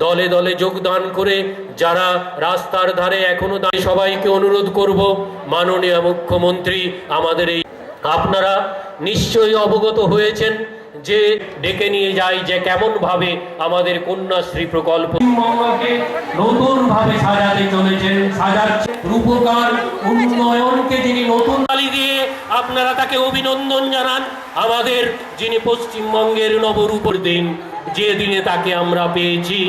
দলে দলে যোগদান করে যারা রাস্তার ধারে এখনো দাঁড়িয়ে, সবাইকে অনুরোধ করব, মাননীয় মুখ্যমন্ত্রী আমাদের এই, আপনারা নিশ্চয়ই অবগত হয়েছেন যে ডেকে নিয়ে যায় যে কেমন ভাবে আমাদের কন্যাশ্রী প্রকল্প পশ্চিমবঙ্গকে নতুন ভাবে সাজাতে চলেছেন, সাজাচ্ছে রূপকার উন্নয়নকে যিনি নতুন তালি দিয়ে আপনারা তাকে অভিনন্দন জানান। আমাদের যিনি পশ্চিমবঙ্গের নবরূপর দিন, যে দিনে তাকে আমরা পেয়েছি,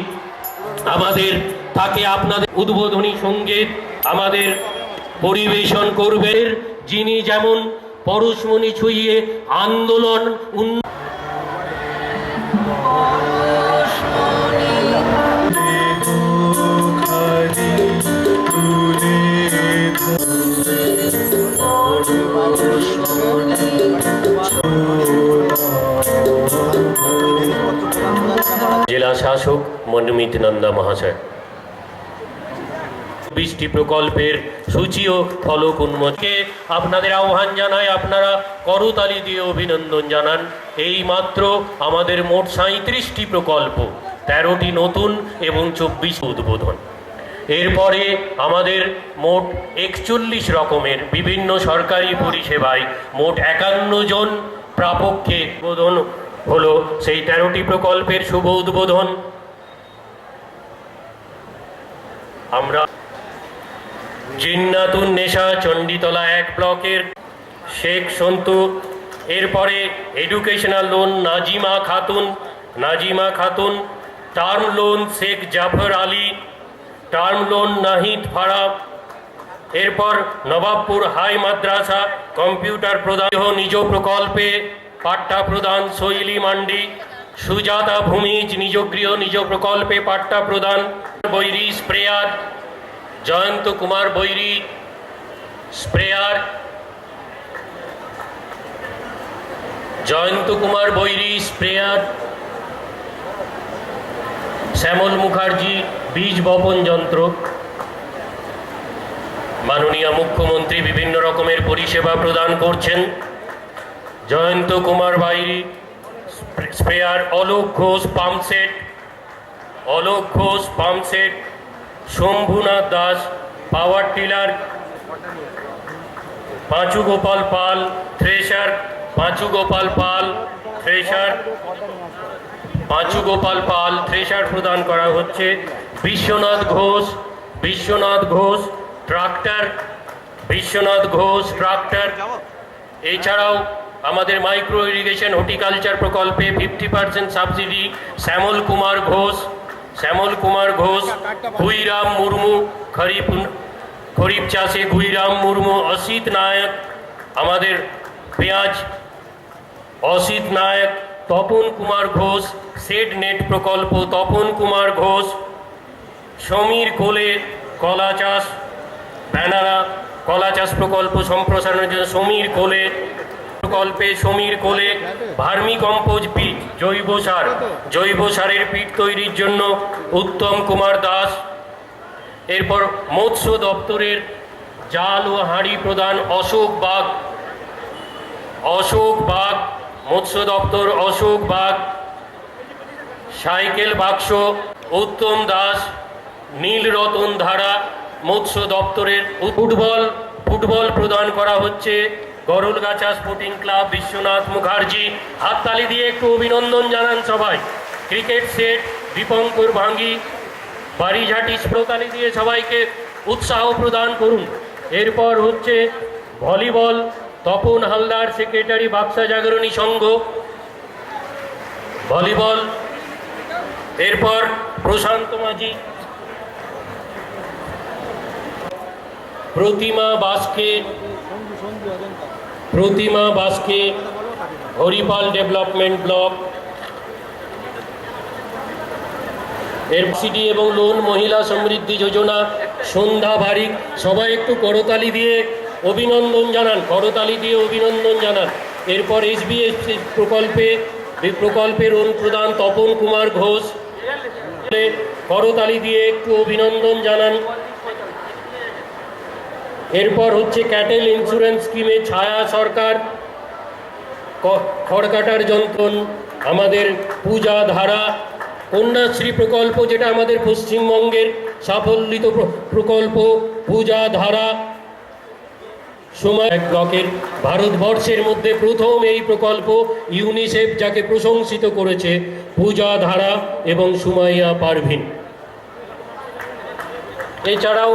আমাদের তাকে আপনাদের উদ্বোধনী সঙ্গীত আমাদের পরিবেশন করবেন, যিনি যেমন পরশমণি ছুঁয়ে আন্দোলন জেলা শাসক মনমিত নন্দা মহাশয় 20টি প্রকল্পের সূচি ও ফলক উন্মোচনকে আপনাদের আহ্বান জানায়, আপনারা করতালি দিয়ে অভিনন্দন জানান। এই মাত্র আমাদের মোট 37টি প্রকল্প, 13টি নতুন এবং 24 উদ্বোধন। এরপরে আমাদের মোট 41 রকমের বিভিন্ন সরকারি পরিষেবায় মোট 51 জন প্রাপককে উদ্বোধন হলো সেই 13টি প্রকল্পের শুভ উদ্বোধন। আমরা জিন্নাতুন নেশা চণ্ডীতলা 1 ব্লকের শেখ সন্তু, এরপরে educational loan Nazima Khatun, term loan Sheikh Jafar Ali, term loan Nahid Fara, এরপর নবাবপুর হাই মাদ্রাসা কম্পিউটার প্রদান নিজ প্রকল্পে পাট্টা প্রদান শৈলী মান্ডি, সুজাতা ভূমিজ নিজ গৃহ নিজ প্রকল্পে পাট্টা প্রদান, বৈরি স্প্রেয়ার, জয়ন্ত কুমার বৈরি স্প্রেয়ার, শ্যামল মুখার্জি বীজ বপন যন্ত্র। মাননীয় মুখ্যমন্ত্রী বিভিন্ন রকমের পরিষেবা প্রদান করছেন। Jayanta Kumar Bairi sprayer, Alok Ghosh pumpset, Shambhunath Das power tiller, Panchu Gopal Pal thresher প্রদান করা হচ্ছে। বিশ্বনাথ ঘোষ ট্রাক্টর। এছাড়াও আমাদের মাইক্রো ইরিগেশন হর্টিকালচার প্রকল্পে 50% সাবসিডি শ্যামল কুমার ঘোষ, গুইরাম মুর্মু খরিফ চাষে গুইরাম মুর্মু, অসিত নায়ক আমাদের পেঁয়াজ, তপন কুমার ঘোষ সেড নেট প্রকল্প, তপন কুমার ঘোষ, সমীর কোলে কলা চাষ প্রকল্প সম্প্রসারণের জন্য সমীর কোলে ভার্মি কম্পোজ পিট জৈব সারের পিট তৈরির জন্য উত্তম কুমার দাস। এরপর মৎস্য দপ্তরের জাল ও হাঁড়ি প্রদান অশোক বাগ, মৎস্য দপ্তর অশোক বাগ, সাইকেল বাক্স উত্তম দাস, নীলরতন ধারা মৎস্য দপ্তরের। ফুটবল প্রদান করা হচ্ছে গরুলগাছা স্পোর্টিং ক্লাব বিশ্বনাথ মুখার্জি। হাততালি দিয়ে একটু অভিনন্দন জানান সবাই। ক্রিকেট সেট দীপঙ্কর ভাঙ্গি বাড়িঝাটি, শ্রোতালি দিয়ে সবাইকে উৎসাহ প্রদান করুন। এরপর হচ্ছে ভলিবল, তপন হালদার সেক্রেটারি বাক্সা জাগরণী সংঘ ভলিবল। এরপর প্রশান্ত মাঝি, প্রতিমা বাসকে হরিপাল ডেভেলপমেন্ট ব্লক। এফসিডি এবং লোন মহিলা সমৃদ্ধি যোজনা সন্ধ্যা বারিক। সবাই একটু করতালি দিয়ে অভিনন্দন জানান। এরপর SBSC প্রকল্পের লোন প্রদান তপন কুমার ঘোষ, করতালি দিয়ে একটু অভিনন্দন জানান। এরপর হচ্ছে ক্যাটেল ইন্স্যুরেন্স স্কিমে ছায়া সরকার, খড়কাটার যন্ত্রণ আমাদের পূজা ধারা, কন্যাশ্রী প্রকল্প, যেটা আমাদের পশ্চিমবঙ্গের সাফল্যিত প্রকল্প, পূজা ধারা সময় এক ব্লকের ভারতবর্ষের মধ্যে প্রথম এই প্রকল্প ইউনিসেফ যাকে প্রশংসিত করেছে, পূজা ধারা এবং সুমাইয়া পারভিন। এছাড়াও